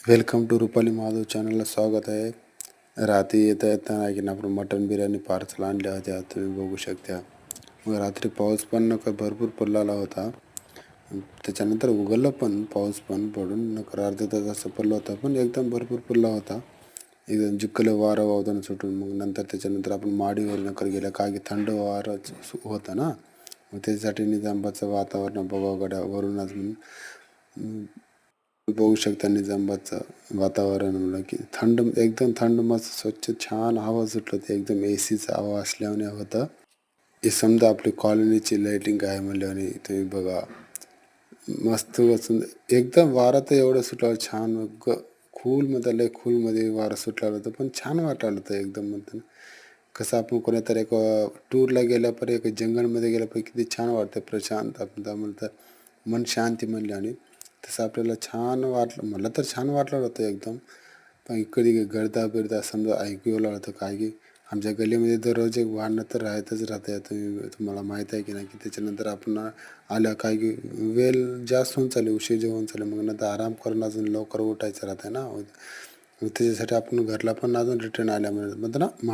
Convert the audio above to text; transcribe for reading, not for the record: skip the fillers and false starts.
Welcome to Rupali Mahadev चॅनलला स्वागत आहे. रात्री येताना की आपण मटन बिर्याणी पार्सल आणल्या होत्या, तुम्ही बघू शकता. मग रात्री पाऊस पण भरपूर पडलेला होता. त्याच्यानंतर उघडलं पण पाऊस पण पडून नकर अर्धा तास असं पडला होता, पण एकदम भरपूर पडला होता. एकदम जिकलं वारं वावदानं सुटून. मग नंतर त्याच्यानंतर आपण माडीवर नकर गेलं का की थंड वारं होतं ना. मग त्याच्यासाठी निजामाबादचं वातावरण बघावं गड्या वरूनच म्हणून बघू शकता. निजामाबादचं वातावरण म्हणलं की थंड, एकदम थंड, मस्त स्वच्छ छान हवा सुटलं. ते एकदम एसीचा हवा असल्याने होतं. हे समजा आपली कॉलनीची लाईटिंग आहे म्हणल्याने तुम्ही बघा. मस्त बसून एकदम वारा तर एवढं सुटलं छान. खूलमध्ये लय खूलमध्ये वारं सुटलेलं होतं, पण छान वाटायला होतं एकदम. म्हणतं कसं आपण कोणातरी एक टूरला गेल्यापर एक जंगलमध्ये गेल्यापर किती छान वाटतं, प्रशांत. आपण म्हणतं मन शांती म्हणले, आणि तसं आपल्याला छान वाटलं. मला तर छान वाटलं होतं एकदम. पण कधी गर्दा बिरदा समजा ऐकू येऊ लागलं होतं काय की आमच्या गल्लीमध्ये दररोज एक वाहनं तर राहते. तुम्हाला माहीत आहे की नाही. की त्याच्यानंतर आपण आल्या काय की वेळ जास्त होऊन चालले, उशीर जेवण चालले. मग नंतर आराम करून अजून लवकर उठायचं राहतं ना. मग त्याच्यासाठी आपण घरला पण अजून रिटर्न आल्यामुळे म्हणतो ना.